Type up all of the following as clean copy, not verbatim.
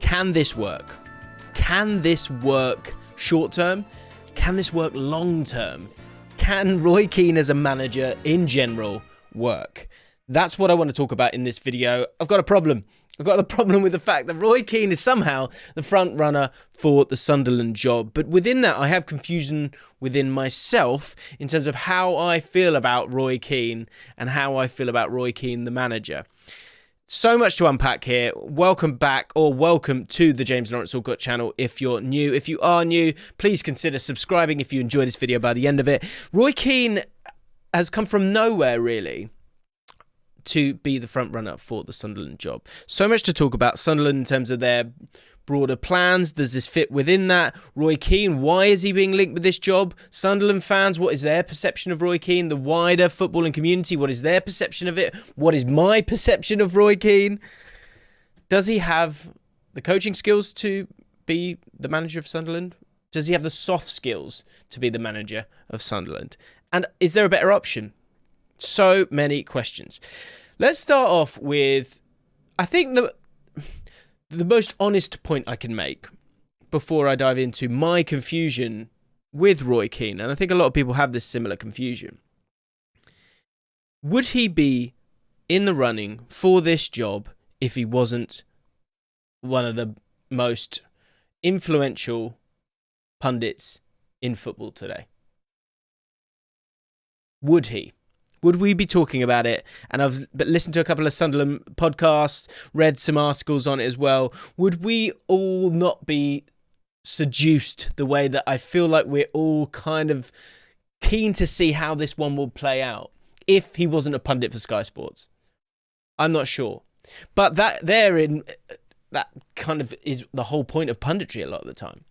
Can this work? Can this work short term? Can this work long term? Can Roy Keane as a manager in general work? That's what I want to talk about in this video. I've got a problem. I've got a problem with the fact that Roy Keane is somehow the front runner for the Sunderland job. But within that, I have confusion within myself in terms of how I feel about Roy Keane and how I feel about Roy Keane, the manager. So much to unpack here. Welcome back, or welcome to the James Lawrence Allcott channel if you're new. If you are new, please consider subscribing if you enjoy this video by the end of it. Roy Keane has come from nowhere, really, to be the front runner for the Sunderland job. So much to talk about Sunderland in terms of their broader plans. Does this fit within that? Roy Keane, why is he being linked with this job? Sunderland fans, what is their perception of Roy Keane? The wider footballing community, what is their perception of it? What is my perception of Roy Keane? Does he have the coaching skills to be the manager of Sunderland? Does he have the soft skills to be the manager of Sunderland? And is there a better option? So many questions. Let's start off with, I think, the most honest point I can make before I dive into my confusion with Roy Keane, and I think a lot of people have this similar confusion. Would he be in the running for this job if he wasn't one of the most influential pundits in football today? Would he? Would we be talking about it? And I've listened to a couple of Sunderland podcasts, read some articles on it as well. Would we all not be seduced the way that I feel like we're all kind of keen to see how this one will play out if he wasn't a pundit for Sky Sports? I'm not sure. But that kind of is the whole point of punditry a lot of the time.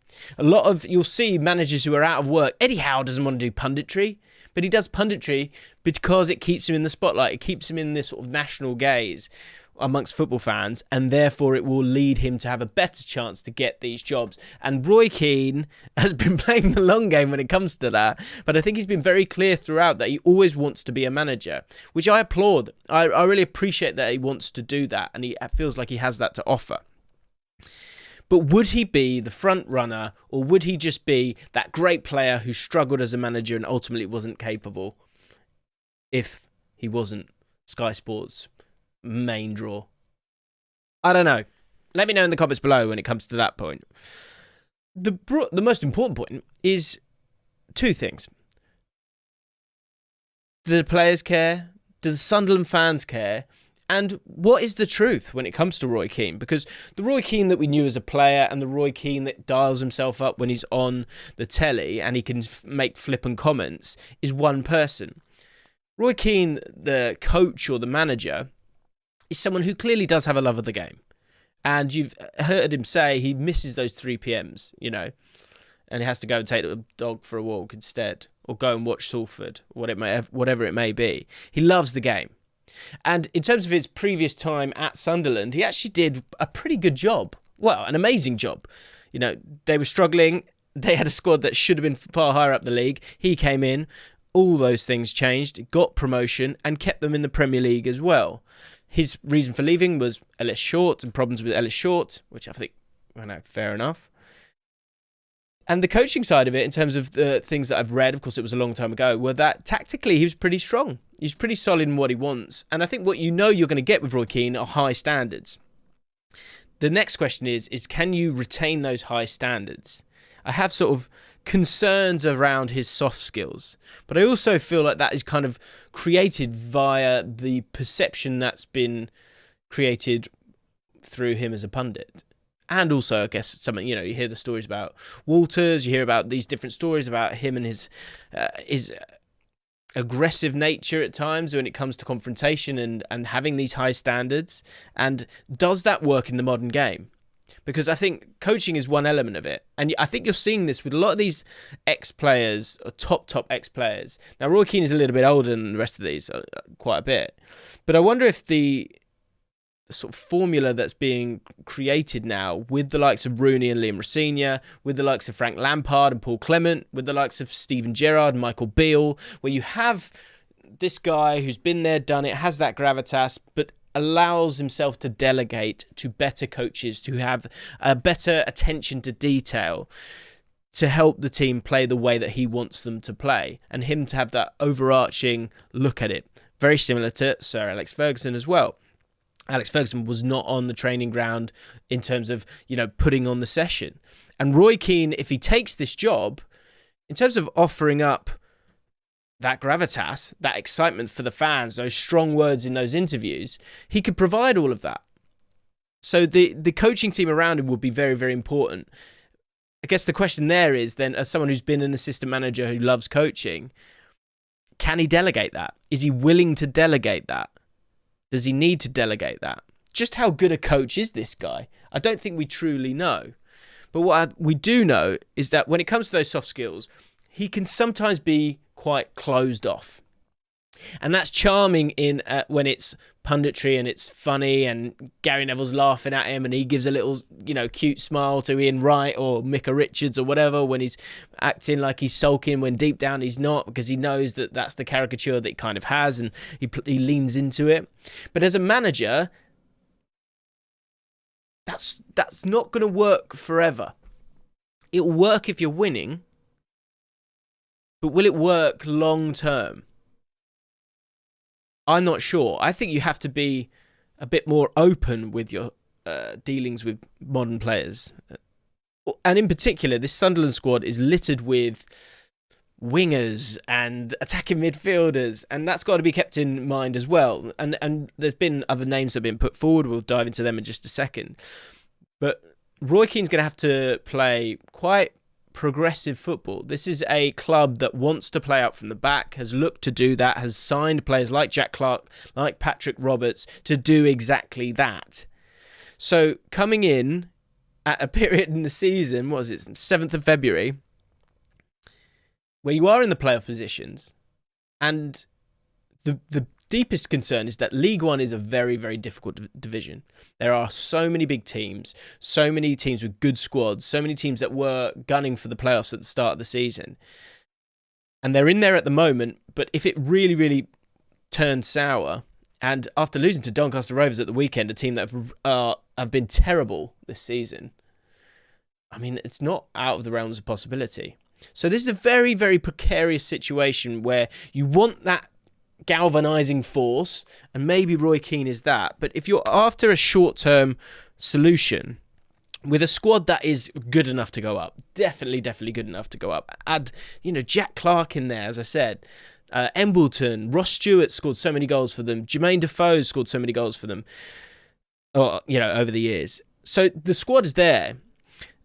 You'll see managers who are out of work. Eddie Howe doesn't want to do punditry, but he does punditry because it keeps him in the spotlight. It keeps him in this sort of national gaze amongst football fans, and therefore it will lead him to have a better chance to get these jobs. And Roy Keane has been playing the long game when it comes to that, but I think he's been very clear throughout that he always wants to be a manager, which I applaud. I really appreciate that he wants to do that, and he feels like he has that to offer. But would he be the front runner, or would he just be that great player who struggled as a manager and ultimately wasn't capable if he wasn't Sky Sports' main draw? I don't know. Let me know in the comments below when it comes to that point. The most important point is two things. Do the players care? Do the Sunderland fans care? And what is the truth when it comes to Roy Keane? Because the Roy Keane that we knew as a player and the Roy Keane that dials himself up when he's on the telly and he can make flippant comments is one person. Roy Keane, the coach or the manager, is someone who clearly does have a love of the game. And you've heard him say he misses those 3 p.m s, and he has to go and take the dog for a walk instead, or go and watch Salford, whatever it may be. He loves the game. And in terms of his previous time at Sunderland, he actually did a pretty good job. Well, an amazing job. They were struggling. They had a squad that should have been far higher up the league. He came in. All those things changed, got promotion, and kept them in the Premier League as well. His reason for leaving was Ellis Short and problems with Ellis Short, which I think, fair enough. And the coaching side of it, in terms of the things that I've read, of course it was a long time ago, were that tactically he was pretty strong. He's pretty solid in what he wants. And I think what you're going to get with Roy Keane are high standards. The next question is can you retain those high standards? I have sort of concerns around his soft skills, but I also feel like that is kind of created via the perception that's been created through him as a pundit. And also, I guess, something, you hear the stories about Walters, you hear about these different stories about him and his aggressive nature at times when it comes to confrontation and having these high standards. And does that work in the modern game? Because I think coaching is one element of it. And I think you're seeing this with a lot of these ex-players, or top ex-players. Now, Roy Keane is a little bit older than the rest of these, quite a bit. But I wonder if the sort of formula that's being created now with the likes of Rooney and Liam Rosenior, with the likes of Frank Lampard and Paul Clement, with the likes of Steven Gerrard and Michael Beale, where you have this guy who's been there, done it, has that gravitas, but allows himself to delegate to better coaches, to have a better attention to detail, to help the team play the way that he wants them to play, and him to have that overarching look at it. Very similar to Sir Alex Ferguson as well. Alex Ferguson was not on the training ground in terms of, putting on the session. And Roy Keane, if he takes this job, in terms of offering up that gravitas, that excitement for the fans, those strong words in those interviews, he could provide all of that. So the coaching team around him will be very, very important. I guess the question there is then, as someone who's been an assistant manager who loves coaching, can he delegate that? Is he willing to delegate that? Does he need to delegate that? Just how good a coach is this guy? I don't think we truly know. But what we do know is that when it comes to those soft skills, he can sometimes be quite closed off. And that's charming in when it's punditry and it's funny and Gary Neville's laughing at him and he gives a little, cute smile to Ian Wright or Micah Richards or whatever when he's acting like he's sulking when deep down he's not, because he knows that that's the caricature that he kind of has and he leans into it. But as a manager, that's not going to work forever. It'll work if you're winning, but will it work long term? I'm not sure. I think you have to be a bit more open with your dealings with modern players. And in particular, this Sunderland squad is littered with wingers and attacking midfielders, and that's got to be kept in mind as well. And there's been other names that have been put forward. We'll dive into them in just a second. But Roy Keane's going to have to play quite progressive football. This is a club that wants to play out from the back, has looked to do that, has signed players like Jack Clarke, like Patrick Roberts to do exactly that. So coming in at a period in the season, 7th of February, where you are in the playoff positions, and the deepest concern is that League One is a very, very difficult division. There are so many big teams, so many teams with good squads, so many teams that were gunning for the playoffs at the start of the season. And they're in there at the moment, but if it really, really turns sour, and after losing to Doncaster Rovers at the weekend, a team that have been terrible this season, I mean, it's not out of the realms of possibility. So this is a very, very precarious situation where you want that galvanizing force, and maybe Roy Keane is that. But if you're after a short-term solution with a squad that is good enough to go up, definitely good enough to go up, add Jack Clarke in there, as I said, Embleton, Ross Stewart scored so many goals for them, Jermaine Defoe scored so many goals for them, over the years. So the squad is there.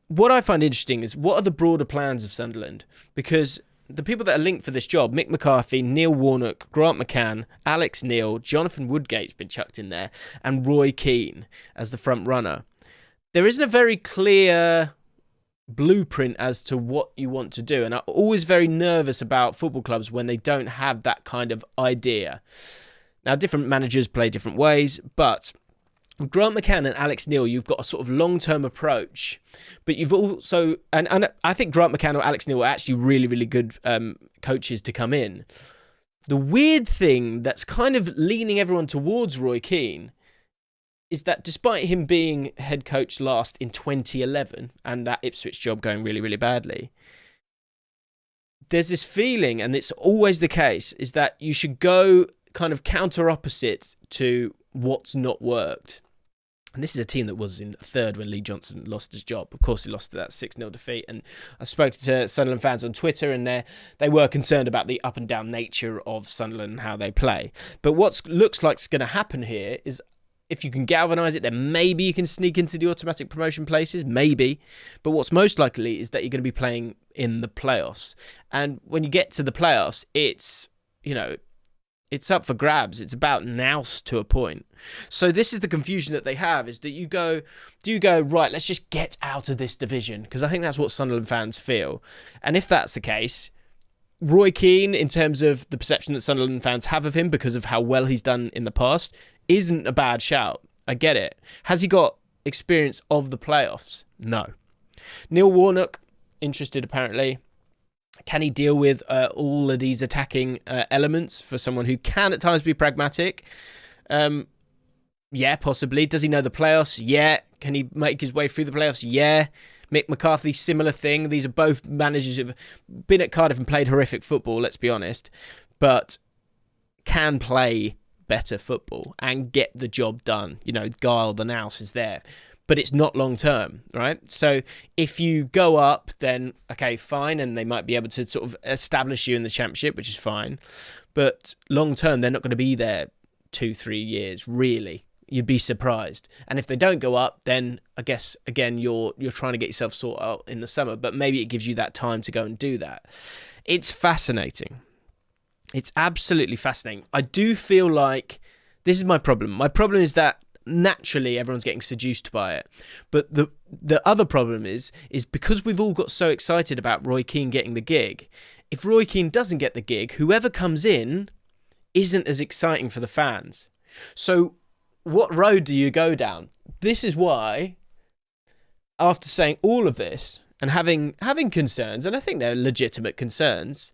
What I find interesting is, what are the broader plans of Sunderland? Because the people that are linked for this job, Mick McCarthy, Neil Warnock, Grant McCann, Alex Neil, Jonathan Woodgate's been chucked in there, and Roy Keane as the front runner. There isn't a very clear blueprint as to what you want to do, and I'm always very nervous about football clubs when they don't have that kind of idea. Now, different managers play different ways, but with Grant McCann and Alex Neil, you've got a sort of long-term approach, but you've also, and I think Grant McCann or Alex Neil are actually really, really good coaches to come in. The weird thing that's kind of leaning everyone towards Roy Keane is that despite him being head coach last in 2011 and that Ipswich job going really, really badly, there's this feeling, and it's always the case, is that you should go kind of counter opposite to what's not worked. And this is a team that was in third when Lee Johnson lost his job. Of course, he lost to that 6-0 defeat. And I spoke to Sunderland fans on Twitter, and they were concerned about the up and down nature of Sunderland and how they play. But what looks like is going to happen here is, if you can galvanise it, then maybe you can sneak into the automatic promotion places, maybe. But what's most likely is that you're going to be playing in the playoffs. And when you get to the playoffs, it's up for grabs. It's about nous to a point. So this is the confusion that they have, is that do you go, right, let's just get out of this division? Because I think that's what Sunderland fans feel. And if that's the case, Roy Keane, in terms of the perception that Sunderland fans have of him because of how well he's done in the past, isn't a bad shout. I get it. Has he got experience of the playoffs? No. Neil Warnock, interested apparently. Can he deal with all of these attacking elements for someone who can at times be pragmatic? Yeah, possibly. Does he know the playoffs? Yeah. Can he make his way through the playoffs? Yeah. Mick McCarthy, similar thing. These are both managers who've been at Cardiff and played horrific football, let's be honest, but can play better football and get the job done. You know, guile, the nous is there. But it's not long term, right? So if you go up, then, okay, fine, and they might be able to sort of establish you in the Championship, which is fine. But long term, they're not going to be there 2-3 years, really. You'd be surprised. And if they don't go up, then I guess, again, you're trying to get yourself sorted out in the summer, but maybe it gives you that time to go and do that. It's fascinating. It's absolutely fascinating. I do feel like this is my problem. My problem is that naturally everyone's getting seduced by it. But the other problem is because we've all got so excited about Roy Keane getting the gig, if Roy Keane doesn't get the gig, whoever comes in isn't as exciting for the fans. So what road do you go down? This is why, after saying all of this and having concerns, and I think they're legitimate concerns,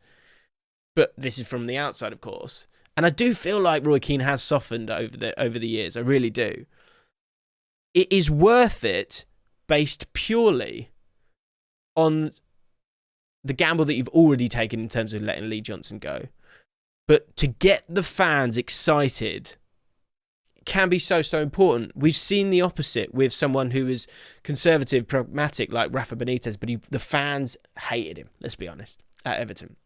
but this is from the outside, of course, and I do feel like Roy Keane has softened over the years. I really do. It is worth it based purely on the gamble that you've already taken in terms of letting Lee Johnson go. But to get the fans excited can be so important. We've seen the opposite with someone who is conservative, pragmatic like Rafa Benitez, but the fans hated him, let's be honest, at Everton.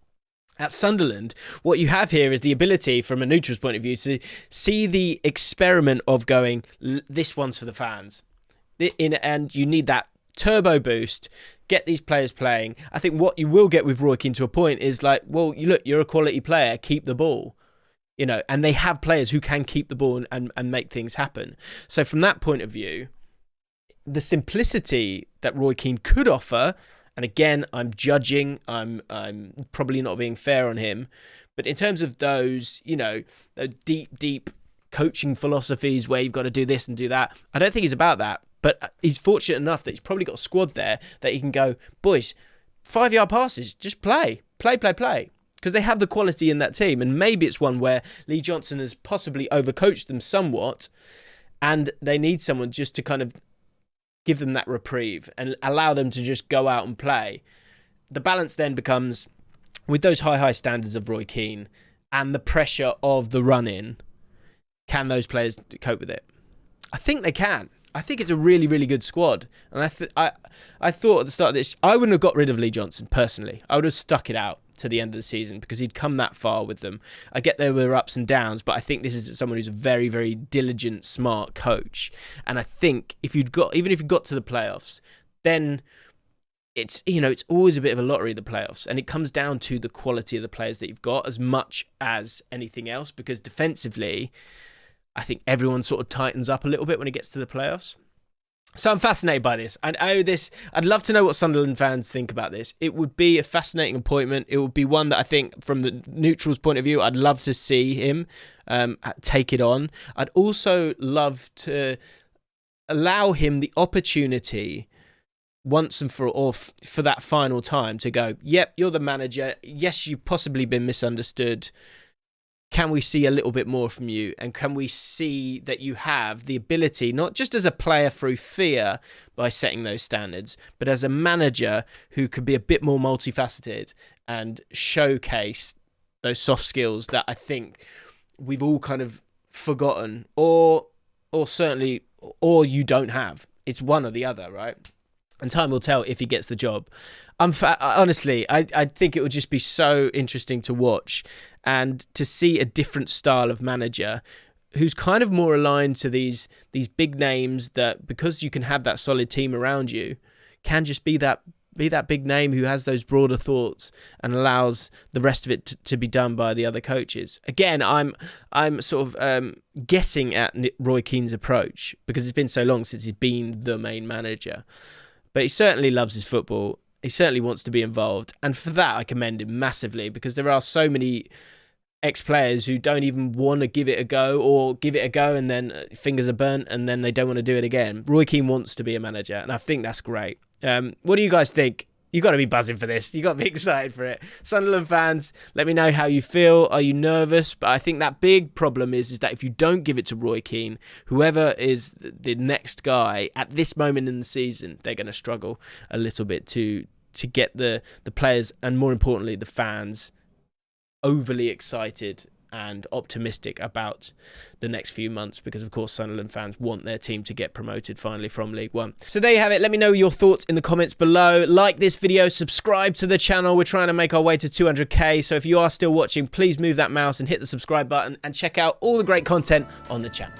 At Sunderland, what you have here is the ability, from a neutral's point of view, to see the experiment of going, this one's for the fans. And you need that turbo boost, get these players playing. I think what you will get with Roy Keane to a point is like, well, you're a quality player, keep the ball. You know, and they have players who can keep the ball and make things happen. So from that point of view, the simplicity that Roy Keane could offer, and again, I'm judging, I'm probably not being fair on him, but in terms of those, you know, the deep coaching philosophies where you've got to do this and do that, I don't think he's about that. But he's fortunate enough that he's probably got a squad there that he can go, boys, 5-yard passes, just play. Because they have the quality in that team. And maybe it's one where Lee Johnson has possibly overcoached them somewhat, and they need someone just to kind of give them that reprieve and allow them to just go out and play. The balance then becomes, with those high standards of Roy Keane and the pressure of the run-in, can those players cope with it? I think they can. I think it's a really, really good squad. And I thought at the start of this, I wouldn't have got rid of Lee Johnson, personally. I would have stuck it out to the end of the season because he'd come that far with them. I get there were ups and downs, but I think this is someone who's a very, very diligent, smart coach. And I think even if you got to the playoffs, then it's always a bit of a lottery, the playoffs. And it comes down to the quality of the players that you've got as much as anything else, because defensively, I think everyone sort of tightens up a little bit when it gets to the playoffs. So I'm fascinated by this. I'd love to know what Sunderland fans think about this. It would be a fascinating appointment. It would be one that I think, from the neutral's point of view, I'd love to see him take it on. I'd also love to allow him the opportunity once and for all for that final time to go, yep, you're the manager. Yes, you've possibly been misunderstood. Can we see a little bit more from you? And can we see that you have the ability, not just as a player through fear by setting those standards, but as a manager who could be a bit more multifaceted and showcase those soft skills that I think we've all kind of forgotten, or certainly, or you don't have. It's one or the other, right? And time will tell if he gets the job. Honestly, I think it would just be so interesting to watch and to see a different style of manager who's kind of more aligned to these big names that, because you can have that solid team around you, can just be that big name who has those broader thoughts and allows the rest of it to be done by the other coaches. Again, I'm sort of guessing at Roy Keane's approach because it's been so long since he's been the main manager. But he certainly loves his football. He certainly wants to be involved. And for that, I commend him massively, because there are so many ex-players who don't even want to give it a go, or give it a go and then fingers are burnt and then they don't want to do it again. Roy Keane wants to be a manager, and I think that's great. What do you guys think? You got to be buzzing for this. You got to be excited for it. Sunderland fans, let me know how you feel. Are you nervous? But I think that big problem is that if you don't give it to Roy Keane, whoever is the next guy at this moment in the season, they're going to struggle a little bit to get the players and, more importantly, the fans overly excited and optimistic about the next few months, because of course Sunderland fans want their team to get promoted finally from League One. So there you have it. Let me know your thoughts in the comments below. Like this video, subscribe to the channel. We're trying to make our way to 200k, so if you are still watching, please move that mouse and hit the subscribe button and check out all the great content on the channel.